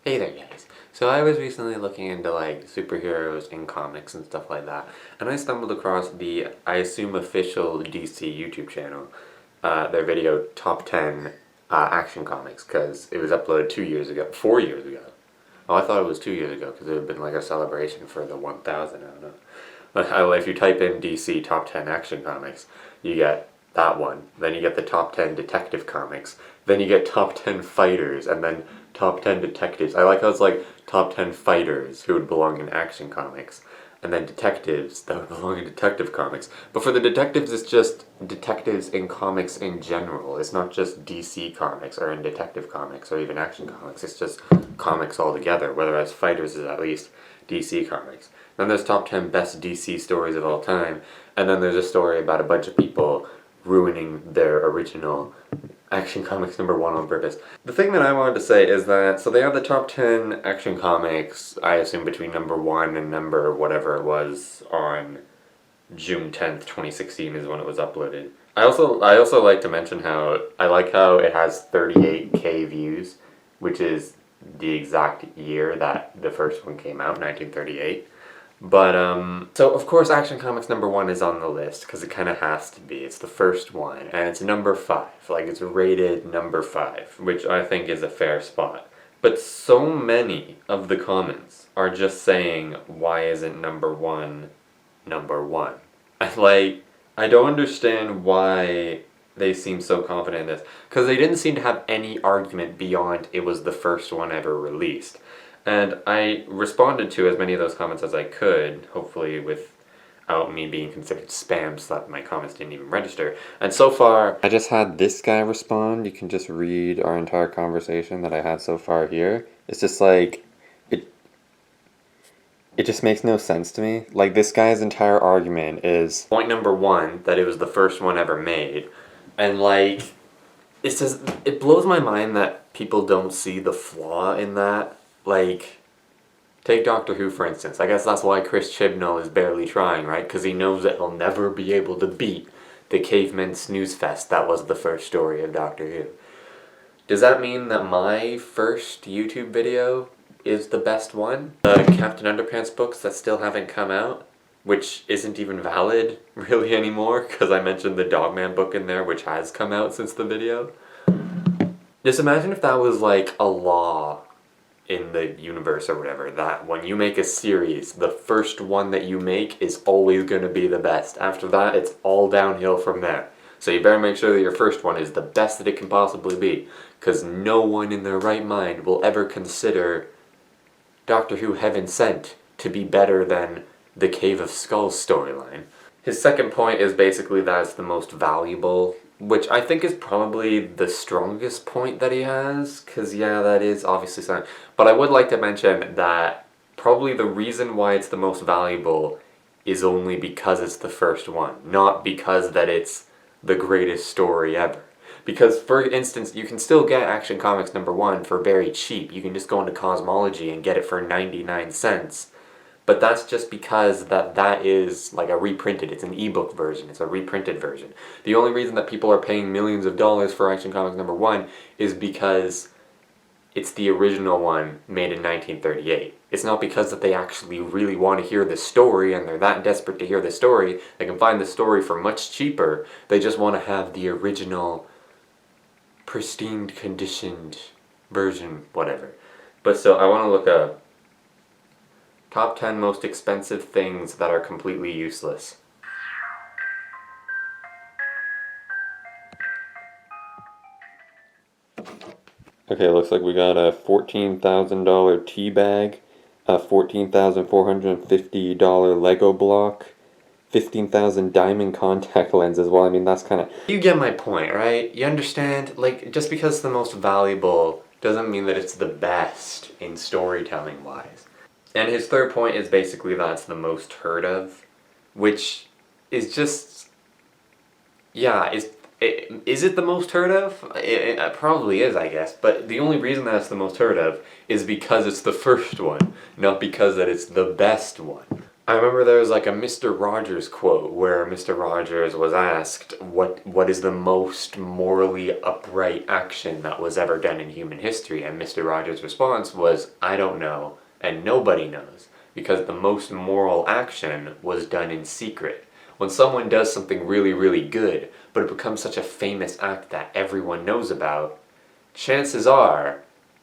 Hey there guys. So I was recently looking into like superheroes in comics and stuff like that, and I stumbled across the, I assume, official DC YouTube channel, their video Top 10 Action Comics, because it was uploaded 2 years ago, 4 years ago. Oh, I thought it was 2 years ago because it had been like a celebration for the 1000, I don't know. But if you type in DC Top 10 Action Comics, you get that one. Then you get the Top 10 Detective Comics. Then you get Top 10 Fighters, and then Top 10 Detectives. I like how it's like Top 10 Fighters who would belong in Action Comics, and then Detectives that would belong in Detective Comics. But for the Detectives, it's just detectives in comics in general. It's not just DC Comics or in Detective Comics or even Action Comics. It's just comics altogether, whereas Fighters is at least DC Comics. Then there's top 10 best DC stories of all time, and then there's a story about a bunch of people ruining their original Action Comics #1 on purpose. The thing that I wanted to say is that, so they have the top 10 Action Comics, I assume between #1 and number whatever it was on June 10th, 2016 is when it was uploaded. I also like to mention how I like how it has 38K views, which is the exact year that the first one came out, 1938. But, so of course Action Comics #1 is on the list, because it kind of has to be. It's the first one, and it's #5. Like, it's rated #5, which I think is a fair spot. But so many of the comments are just saying, why isn't #1 #1? Like, I don't understand why they seem so confident in this, because they didn't seem to have any argument beyond it was the first one ever released. And I responded to as many of those comments as I could, hopefully without me being considered spam so that my comments didn't even register. And so far, I just had this guy respond. You can just read our entire conversation that I had so far here. It's just like, it just makes no sense to me. Like, this guy's entire argument is point #1, that it was the first one ever made. And like, it's just, it blows my mind that people don't see the flaw in that. Like, take Doctor Who for instance. I guess that's why Chris Chibnall is barely trying, right? Because he knows that he'll never be able to beat the Caveman Snooze Fest that was the first story of Doctor Who. Does that mean that my first YouTube video is the best one? The Captain Underpants books that still haven't come out, which isn't even valid really anymore, because I mentioned the Dogman book in there, which has come out since the video. Just imagine if that was like a law in the universe or whatever, that when you make a series, the first one that you make is always going to be the best. After that, it's all downhill from there. So you better make sure that your first one is the best that it can possibly be, because no one in their right mind will ever consider Doctor Who Heaven Sent to be better than the Cave of Skulls storyline. His second point is basically that it's the most valuable, which I think is probably the strongest point that he has, because yeah, that is obviously something. But I would like to mention that probably the reason why it's the most valuable is only because it's the first one, not because that it's the greatest story ever. Because, for instance, you can still get Action Comics #1 for very cheap. You can just go into Cosmology and get it for 99 cents. But that's just because that is like a reprinted, it's an ebook version, it's a reprinted version. The only reason that people are paying millions of dollars for Action Comics #1 is because it's the original one made in 1938. It's not because that they actually really want to hear the story and they're that desperate to hear the story. They can find the story for much cheaper. They just want to have the original pristine conditioned version, whatever. But so I want to look up top 10 most expensive things that are completely useless. Okay, looks like we got a $14,000 tea bag, a $14,450 Lego block, 15,000 diamond contact lenses. Well, I mean, that's kind of... You get my point, right? You understand? Like, just because it's the most valuable doesn't mean that it's the best in storytelling-wise. And his third point is basically that it's the most heard of, which is just... Yeah, is it the most heard of? It probably is, I guess, but the only reason that it's the most heard of is because it's the first one, not because that it's the best one. I remember there was like a Mr. Rogers quote where Mr. Rogers was asked what is the most morally upright action that was ever done in human history, and Mr. Rogers' response was, I don't know, and nobody knows, because the most moral action was done in secret. When someone does something really, really good, but it becomes such a famous act that everyone knows about, chances are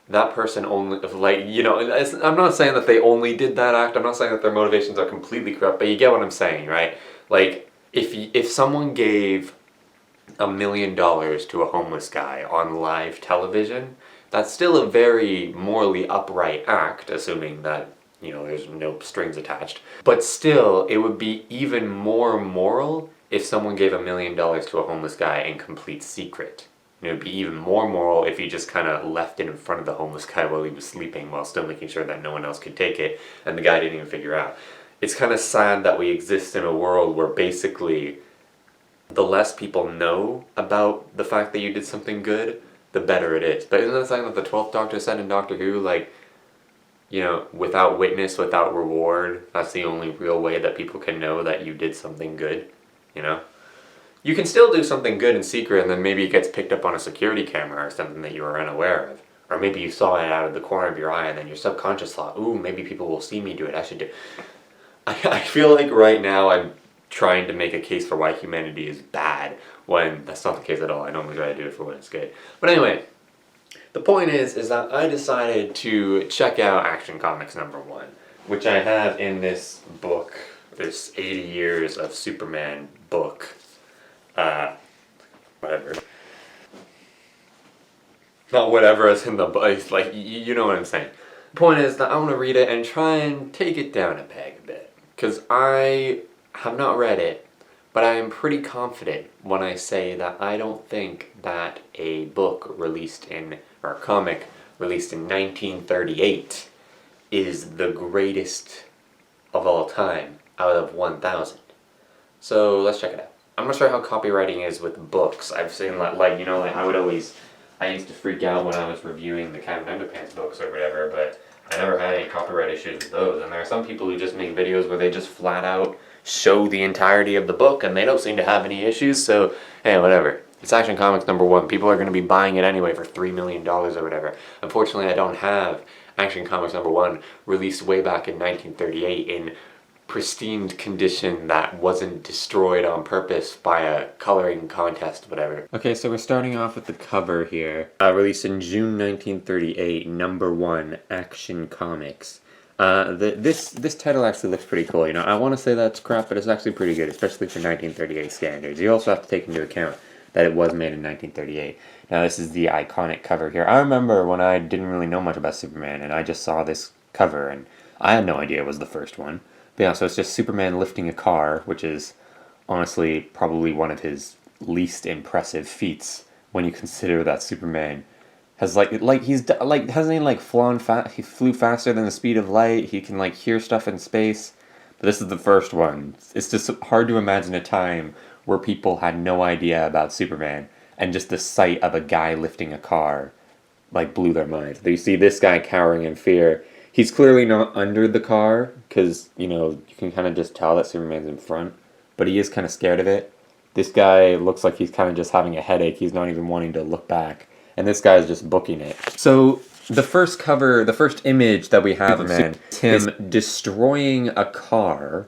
that person only, like, I'm not saying that they only did that act, I'm not saying that their motivations are completely corrupt, but you get what I'm saying, right? Like, if someone gave $1 million to a homeless guy on live television, that's still a very morally upright act, assuming that, there's no strings attached. But still, it would be even more moral if someone gave $1 million to a homeless guy in complete secret. It would be even more moral if you just kind of left it in front of the homeless guy while he was sleeping, while still making sure that no one else could take it, and the guy didn't even figure out. It's kind of sad that we exist in a world where basically the less people know about the fact that you did something good, the better it is. But isn't that something that the 12th Doctor said in Doctor Who? Like, without witness, without reward, that's the only real way that people can know that you did something good, you know? You can still do something good in secret, and then maybe it gets picked up on a security camera or something that you were unaware of. Or maybe you saw it out of the corner of your eye, and then your subconscious thought, ooh, maybe people will see me do it, I should do it. I feel like right now I'm trying to make a case for why humanity is bad, when that's not the case at all. I normally try to do it for when it's good. But anyway, the point is that I decided to check out Action Comics #1, which I have in this book, this 80 Years of Superman book. Whatever. Not whatever is in the book, like, you know what I'm saying. The point is that I want to read it and try and take it down a peg a bit. Because I have not read it, but I am pretty confident when I say that I don't think that a book or a comic released in 1938 is the greatest of all time out of 1,000. So let's check it out. I'm not sure how copywriting is with books. I've seen I used to freak out when I was reviewing the Captain Underpants books or whatever, but I never had any copyright issues with those. And there are some people who just make videos where they just flat out show the entirety of the book and they don't seem to have any issues, so hey, whatever. It's Action Comics #1. People are going to be buying it anyway for $3 million or whatever. Unfortunately, I don't have Action Comics #1 released way back in 1938 in pristine condition that wasn't destroyed on purpose by a coloring contest, whatever. Okay, so we're starting off with the cover here. Released in June 1938, #1, Action Comics. This title actually looks pretty cool. I want to say that's crap, but it's actually pretty good, especially for 1938 standards. You also have to take into account that it was made in 1938. Now, this is the iconic cover here. I remember when I didn't really know much about Superman, and I just saw this cover, and I had no idea it was the first one. But yeah, so it's just Superman lifting a car, which is honestly probably one of his least impressive feats when you consider that Superman has hasn't he flown fast? He flew faster than the speed of light. He can hear stuff in space. But this is the first one. It's just hard to imagine a time where people had no idea about Superman, and just the sight of a guy lifting a car blew their minds. You see this guy cowering in fear. He's clearly not under the car, because, you can kind of just tell that Superman's in front, but he is kind of scared of it. This guy looks like he's kind of just having a headache. He's not even wanting to look back, and this guy is just booking it. So, the first image that we have of Superman is him destroying a car,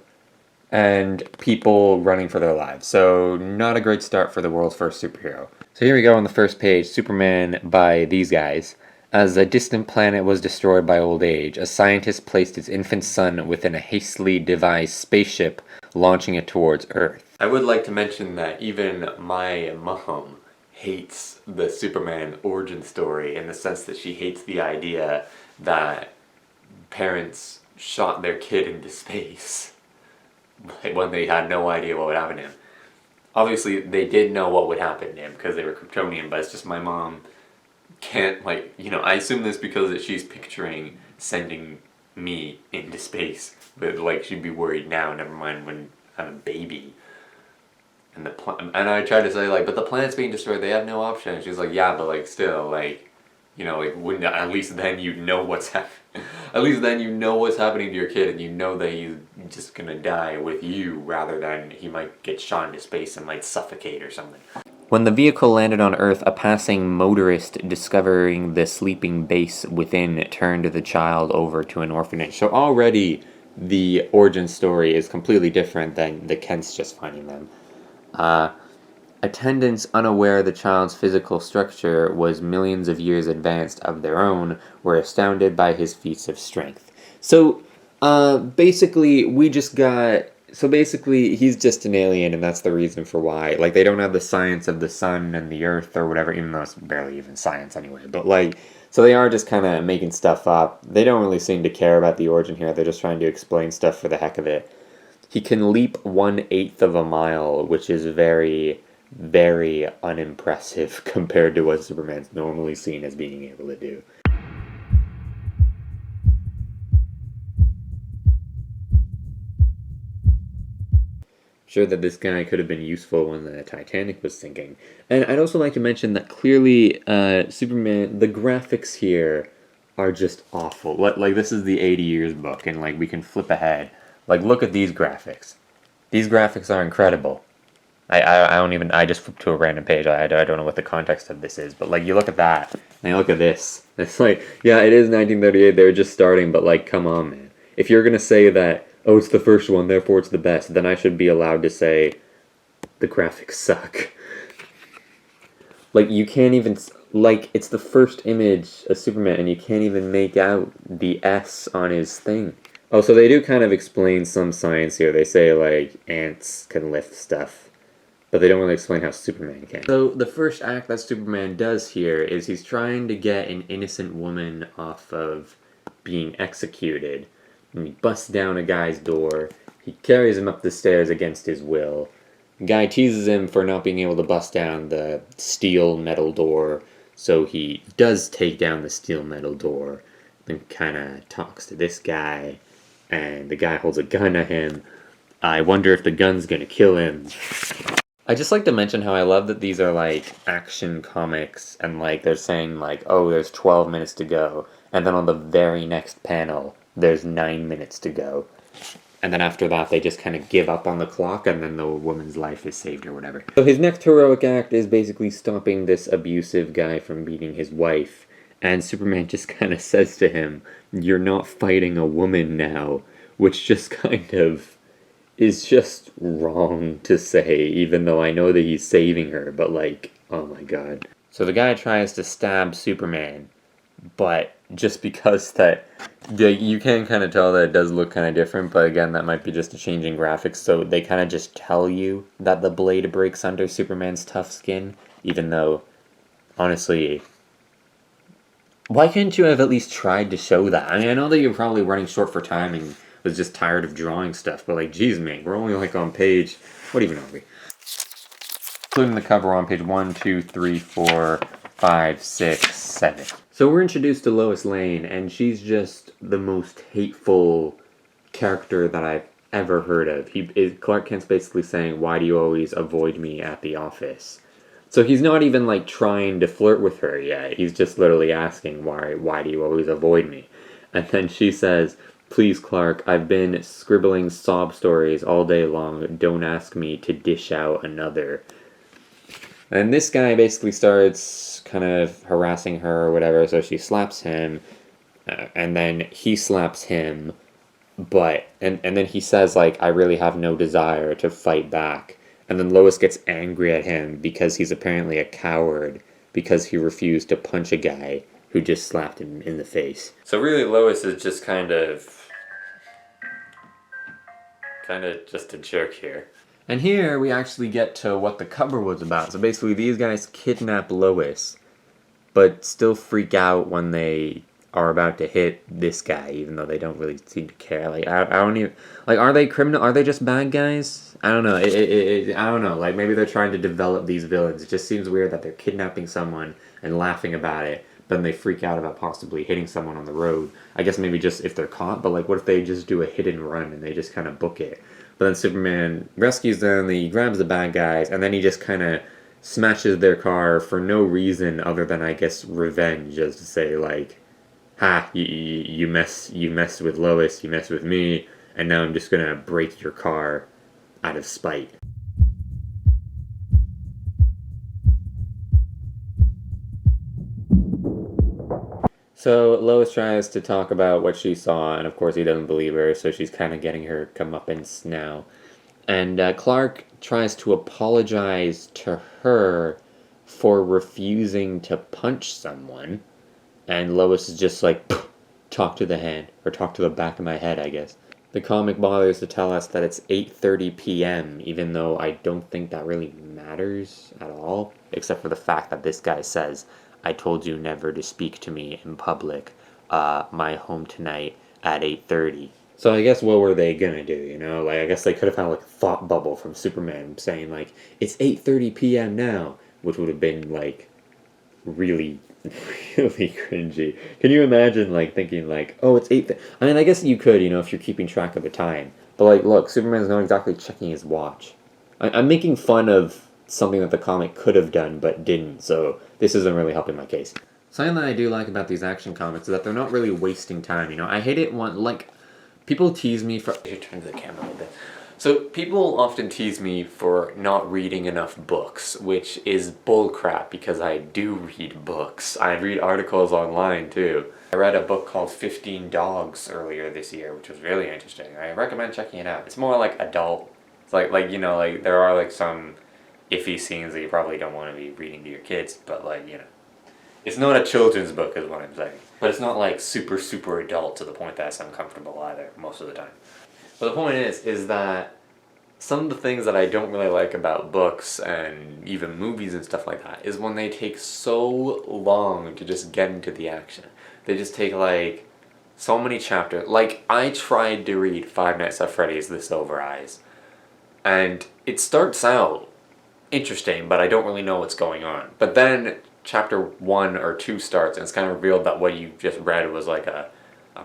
and people running for their lives. So, not a great start for the world's first superhero. So here we go on the first page, Superman by these guys. As a distant planet was destroyed by old age, a scientist placed his infant son within a hastily devised spaceship, launching it towards Earth. I would like to mention that even my mom hates the Superman origin story in the sense that she hates the idea that parents shot their kid into space when they had no idea what would happen to him. Obviously, they did know what would happen to him because they were Kryptonian, but it's just my mom can't, I assume this because she's picturing sending me into space, but she'd be worried now, never mind when I'm a baby. And and I tried to say, but the planet's being destroyed, they have no option. And she's like, yeah, but still, You know, like, when, at least then you know what's at least then you know what's happening to your kid, and you know that he's just gonna die with you rather than he might get shot into space and might suffocate or something. When the vehicle landed on Earth, a passing motorist discovering the sleeping base within turned the child over to an orphanage. So already the origin story is completely different than the Kents just finding them. Attendants, unaware the child's physical structure was millions of years advanced of their own, were astounded by his feats of strength. So, basically, he's just an alien, and that's the reason for why. Like, they don't have the science of the sun and the earth or whatever, even though it's barely even science anyway. But, like, so they are just kind of making stuff up. They don't really seem to care about the origin here. They're just trying to explain stuff for the heck of it. He can leap 1/8 of a mile, which is very, very unimpressive compared to what Superman's normally seen as being able to do. Sure that this guy could have been useful when the Titanic was sinking. And I'd also like to mention that clearly Superman, the graphics here are just awful. Like this is the 80 Years book, and like we can flip ahead. Like, look at these graphics. These graphics are incredible. I just flipped to a random page. I don't know what the context of this is, but like you look at that and you look at this. It's like, yeah, it is 1938. They were just starting, but like, come on, man. If you're gonna say that, oh, it's the first one, therefore it's the best, then I should be allowed to say the graphics suck. Like, you can't even, like, it's the first image of Superman, and you can't even make out the S on his thing. Oh, so they do kind of explain some science here. They say, like, ants can lift stuff, but they don't really explain how Superman can. So the first act that Superman does here is he's trying to get an innocent woman off of being executed. And he busts down a guy's door. He carries him up the stairs against his will. The guy teases him for not being able to bust down the steel metal door, so he does take down the steel metal door, then kind of talks to this guy, and the guy holds a gun at him. I wonder if the gun's gonna kill him. I just like to mention how I love that these are like action comics, and like they're saying like, oh, there's 12 minutes to go, and then on the very next panel there's 9 minutes to go, and then after that they just kind of give up on the clock, and then the woman's life is saved or whatever. So his next heroic act is basically stopping this abusive guy from beating his wife, and Superman just kind of says to him, you're not fighting a woman now, which just kind of is just wrong to say, even though I know that he's saving her, but like, oh my god. So the guy tries to stab Superman, but just because you can kind of tell that it does look kind of different, but again, that might be just a change in graphics, so they kind of just tell you that the blade breaks under Superman's tough skin, even though, honestly, why couldn't you have at least tried to show that? I mean, I know that you're probably running short for time and was just tired of drawing stuff, but like, geez, man, we're only like on page, what even are we? Including the cover on page 1, 2, 3, 4, 5, 6, 7. So we're introduced to Lois Lane, and she's just the most hateful character that I've ever heard of. Clark Kent's basically saying, why do you always avoid me at the office? So he's not even like trying to flirt with her yet. He's just literally asking, why do you always avoid me? And then she says, please, Clark, I've been scribbling sob stories all day long. Don't ask me to dish out another. And this guy basically starts kind of harassing her or whatever, so she slaps him, and then he slaps him, and then he says, like, I really have no desire to fight back. And then Lois gets angry at him because he's apparently a coward, because he refused to punch a guy who just slapped him in the face. So really, Lois is just kind of just a jerk here. And here we actually get to what the cover was about. So basically these guys kidnap Lois, but still freak out when they are about to hit this guy, even though they don't really seem to care. Like, I don't even, like, are they criminal? Are they just bad guys? I don't know. I don't know. Like, maybe they're trying to develop these villains. It just seems weird that they're kidnapping someone and laughing about it, but then they freak out about possibly hitting someone on the road. I guess maybe just if they're caught, but like, what if they just do a hit and run and they just kind of book it? But then Superman rescues them, he grabs the bad guys, and then he just kind of smashes their car for no reason other than, I guess, revenge, as to say, like, ha, you messed with Lois, you messed with me, and now I'm just gonna break your car out of spite. So Lois tries to talk about what she saw, and of course he doesn't believe her, so she's kind of getting her comeuppance now. And Clark tries to apologize to her for refusing to punch someone, and Lois is just like, talk to the hand, or talk to the back of my head, I guess. The comic bothers to tell us that it's 8:30 p.m., even though I don't think that really matters at all, except for the fact that this guy says, I told you never to speak to me in public, my home tonight at 8:30. So I guess what were they gonna do, you know? Like, I guess they could have had like a thought bubble from Superman saying like, it's 8:30 p.m. now, which would have been like really really cringy. Can you imagine like thinking like, oh, it's 8 I mean, I guess you could, you know, if you're keeping track of the time. But like, look, Superman's not exactly checking his watch. I'm making fun of something that the comic could have done but didn't, so this isn't really helping my case. Something that I do like about these action comics is that they're not really wasting time, you know? I hate it when, like, people tease me for... I should turn to the camera a little bit. So people often tease me for not reading enough books, which is bullcrap because I do read books. I read articles online too. I read a book called 15 Dogs earlier this year, which was really interesting. I recommend checking it out. It's more like adult. It's like you know, like there are like some iffy scenes that you probably don't want to be reading to your kids, but like, you know, it's not a children's book is what I'm saying. But it's not like super adult to the point that it's uncomfortable either, most of the time. But the point is that some of the things that I don't really like about books and even movies and stuff like that is when they take so long to just get into the action. They just take like so many chapters. Like, I tried to read Five Nights at Freddy's The Silver Eyes, and it starts out interesting, but I don't really know what's going on. But then chapter 1 or 2 starts, and it's kind of revealed that what you just read was like a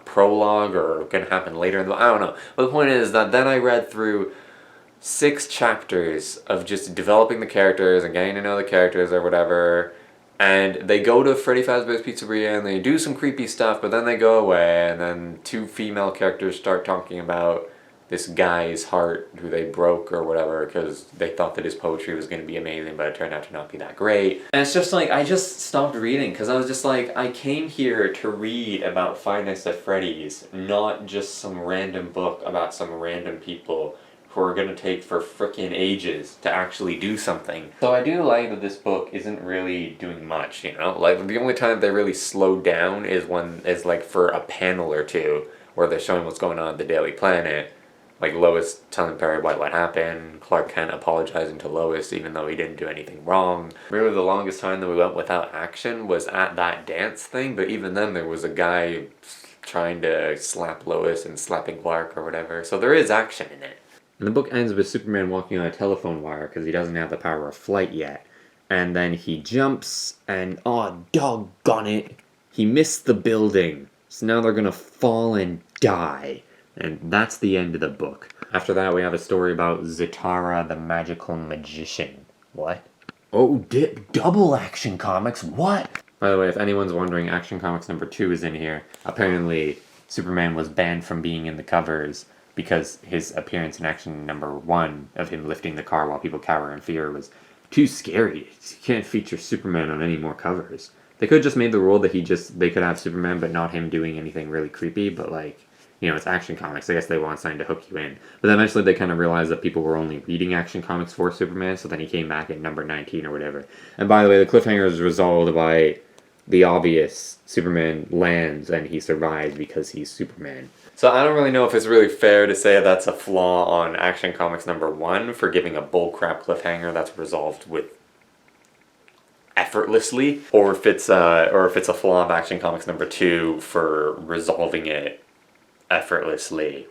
prologue or gonna happen later in the... I don't know. But the point is that then I read through 6 chapters of just developing the characters and getting to know the characters or whatever, and they go to Freddy Fazbear's Pizzeria and they do some creepy stuff, but then they go away, and then 2 female characters start talking about this guy's heart who they broke or whatever because they thought that his poetry was going to be amazing, but it turned out to not be that great. And it's just like, I just stopped reading because I was just like, I came here to read about Five Nights at Freddy's, not just some random book about some random people who are going to take for frickin' ages to actually do something. So I do like that this book isn't really doing much, you know? Like, the only time they really slow down is when it's like for a panel or two where they're showing what's going on at the Daily Planet. Like Lois telling Perry White what happened, Clark Kent apologizing to Lois even though he didn't do anything wrong. Really the longest time that we went without action was at that dance thing, but even then there was a guy trying to slap Lois and slapping Clark or whatever, so there is action in it. And the book ends with Superman walking on a telephone wire because he doesn't have the power of flight yet. And then he jumps and, oh, doggone it, he missed the building. So now they're gonna fall and die. And that's the end of the book. After that, we have a story about Zatara the Magical Magician. What? Oh, double Action Comics, what? By the way, if anyone's wondering, Action Comics number 2 is in here. Apparently, Superman was banned from being in the covers because his appearance in Action number 1 of him lifting the car while people cower in fear was too scary. You can't feature Superman on any more covers. They could have just made the rule that they could have Superman, but not him doing anything really creepy, but like, you know, it's Action Comics. I guess they want something to hook you in. But then eventually they kind of realized that people were only reading Action Comics for Superman, so then he came back at number 19 or whatever. And by the way, the cliffhanger is resolved by the obvious. Superman lands and he survives because he's Superman. So I don't really know if it's really fair to say that's a flaw on Action Comics number 1 for giving a bullcrap cliffhanger that's resolved with effortlessly, or if it's a flaw of Action Comics number 2 for resolving it effortlessly,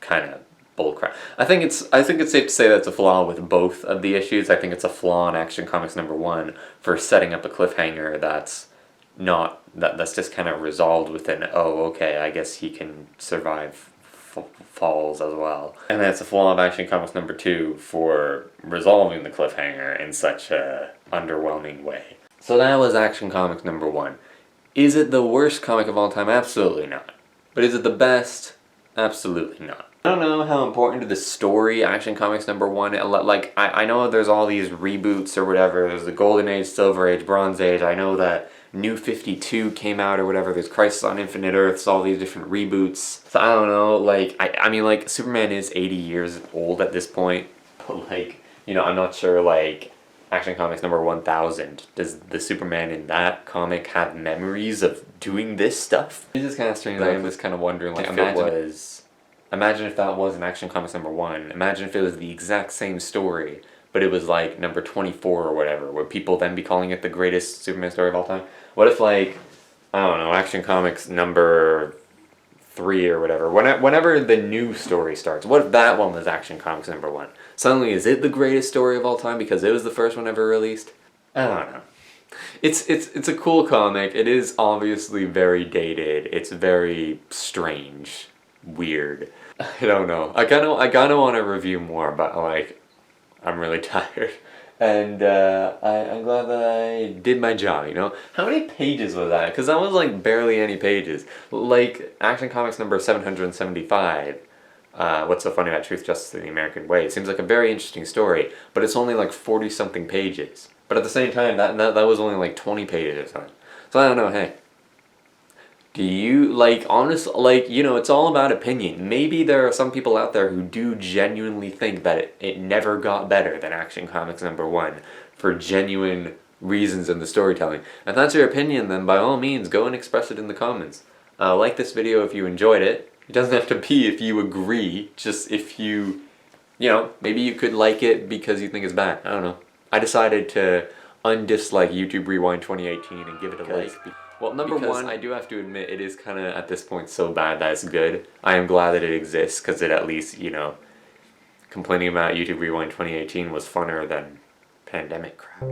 kind of bullcrap. I think it's safe to say that's a flaw with both of the issues. I think it's a flaw in Action Comics number 1 for setting up a cliffhanger that's just kind of resolved within, oh, okay, I guess he can survive falls as well. And that's a flaw of Action Comics number 2 for resolving the cliffhanger in such a underwhelming way. So that was Action Comics number 1. Is it the worst comic of all time? Absolutely not. But is it the best? Absolutely not. I don't know how important to the story Action Comics number 1, like, I know there's all these reboots or whatever, there's the Golden Age, Silver Age, Bronze Age, I know that New 52 came out or whatever, there's Crisis on Infinite Earths, all these different reboots. So I don't know, like, I mean, like, Superman is 80 years old at this point, but like, you know, I'm not sure, like, Action Comics number 1000, does the Superman in that comic have memories of doing this stuff? It's just kind of strange, I'm just kind of wondering, like, imagine if that was an Action Comics number 1, imagine if it was the exact same story, but it was like number 24 or whatever, would people then be calling it the greatest Superman story of all time? What if, like, I don't know, Action Comics number 3 or whatever, whenever the new story starts, what if that one was Action Comics number 1? Suddenly, is it the greatest story of all time because it was the first one ever released? I don't know. It's a cool comic. It is obviously very dated. It's very strange, weird. I don't know. I kinda want to review more, but like, I'm really tired. And I'm glad that I did my job, you know? How many pages was that? Because that was like barely any pages. Like, Action Comics number 775. What's So Funny About Truth, Justice, and the American Way. It seems like a very interesting story, but it's only like 40-something pages. But at the same time, that was only like 20 pages or something. So I don't know, hey. Do you, like, honestly, like, you know, it's all about opinion. Maybe there are some people out there who do genuinely think that it never got better than Action Comics number 1 for genuine reasons in the storytelling. If that's your opinion, then by all means, go and express it in the comments. Like this video if you enjoyed it. It doesn't have to be if you agree, just if you know, maybe you could like it because you think it's bad. I don't know. I decided to undislike YouTube Rewind 2018 and give it a like. Well, number 1, I do have to admit, it is kind of, at this point, so bad that it's good. I am glad that it exists, because it at least, you know, complaining about YouTube Rewind 2018 was funner than pandemic crap.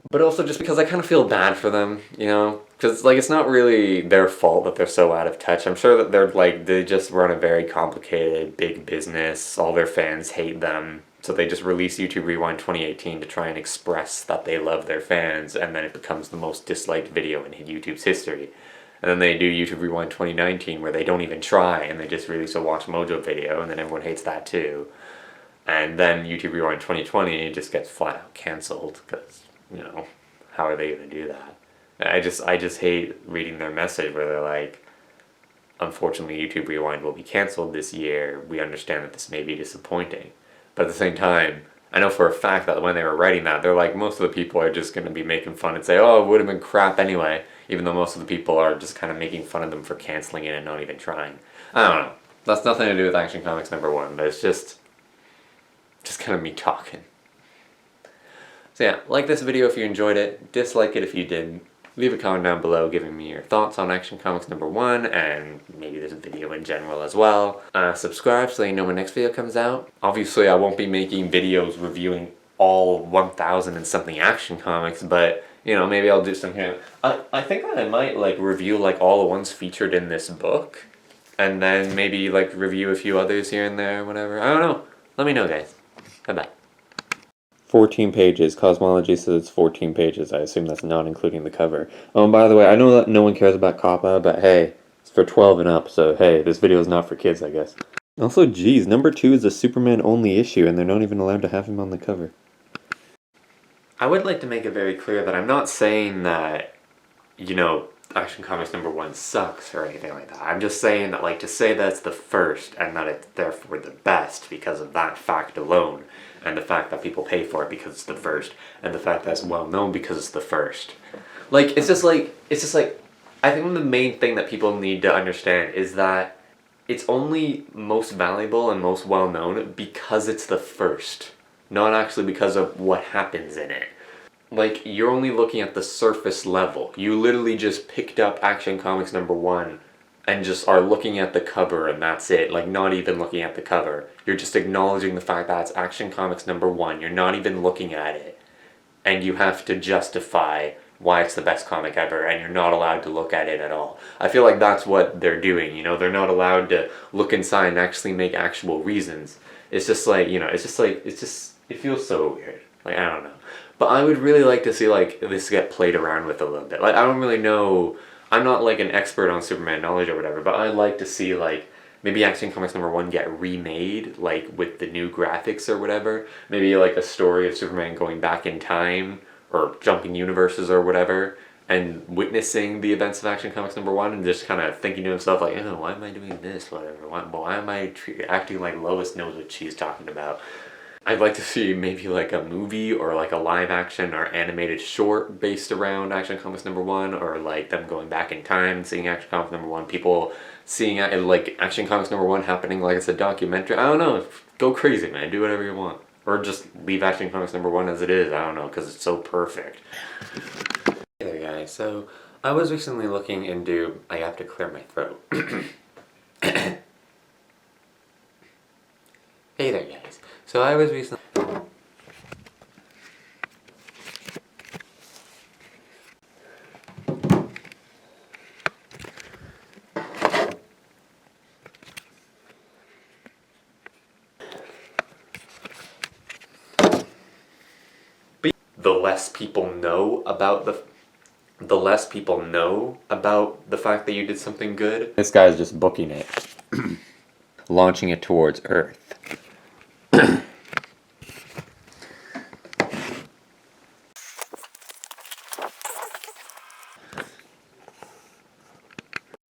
But also just because I kind of feel bad for them, you know? Because, like, it's not really their fault that they're so out of touch. I'm sure that they're, like, they just run a very complicated, big business. All their fans hate them. So they just release YouTube Rewind 2018 to try and express that they love their fans, and then it becomes the most disliked video in YouTube's history. And then they do YouTube Rewind 2019 where they don't even try, and they just release a Watch Mojo video, and then everyone hates that too. And then YouTube Rewind 2020 just gets flat out cancelled, because, you know, how are they going to do that? I just hate reading their message where they're like, unfortunately YouTube Rewind will be cancelled this year, we understand that this may be disappointing. But at the same time, I know for a fact that when they were writing that, they're like, most of the people are just going to be making fun and say, oh, it would have been crap anyway, even though most of the people are just kind of making fun of them for cancelling it and not even trying. I don't know. That's nothing to do with Action Comics number 1, but it's just kind of me talking. So yeah, like this video if you enjoyed it, dislike it if you didn't. Leave a comment down below giving me your thoughts on Action Comics number 1 and maybe this video in general as well. Subscribe so you know when next video comes out. Obviously I won't be making videos reviewing all 1,000 and something Action Comics, but you know, maybe I'll do some here. I think that I might like review like all the ones featured in this book and then maybe like review a few others here and there, whatever. I don't know. Let me know, guys. Bye-bye. 14 pages. Cosmology says it's 14 pages. I assume that's not including the cover. Oh, and by the way, I know that no one cares about COPPA, but hey, it's for 12 and up, so hey, this video is not for kids, I guess. Also, geez, number 2 is a Superman-only issue, and they're not even allowed to have him on the cover. I would like to make it very clear that I'm not saying that, you know, Action Comics number 1 sucks or anything like that. I'm just saying that, like, to say that it's the first and that it's therefore the best because of that fact alone, and the fact that people pay for it because it's the first, and the fact that it's well known because it's the first. Like, it's just like, I think the main thing that people need to understand is that it's only most valuable and most well known because it's the first, not actually because of what happens in it. Like, you're only looking at the surface level. You literally just picked up Action Comics number 1 and just are looking at the cover and that's it. Like, not even looking at the cover. You're just acknowledging the fact that it's Action Comics number 1. You're not even looking at it. And you have to justify why it's the best comic ever, and you're not allowed to look at it at all. I feel like that's what they're doing, you know? They're not allowed to look inside and actually make actual reasons. It's just like, you know, it feels so weird. Like, I don't know. But I would really like to see, like, this get played around with a little bit. Like, I don't really know, I'm not, like, an expert on Superman knowledge or whatever, but I'd like to see, like, maybe Action Comics #1 get remade, like, with the new graphics or whatever. Maybe, like, a story of Superman going back in time, or jumping universes or whatever, and witnessing the events of Action Comics #1 and just kind of thinking to himself, like, oh, why am I doing this, whatever, why am I acting like Lois knows what she's talking about? I'd like to see maybe like a movie or like a live action or animated short based around Action Comics #1, or like them going back in time and seeing Action Comics #1, people seeing it like Action Comics #1 happening like it's a documentary. I don't know. Go crazy, man. Do whatever you want. Or just leave Action Comics #1 as it is. I don't know, because it's so perfect. Hey there, guys. So I was recently looking into. I have to clear my throat. Hey there, guys. So I was recently. The less people know about the less people know about the fact that you did something good. This guy's just booking it. Launching it towards Earth.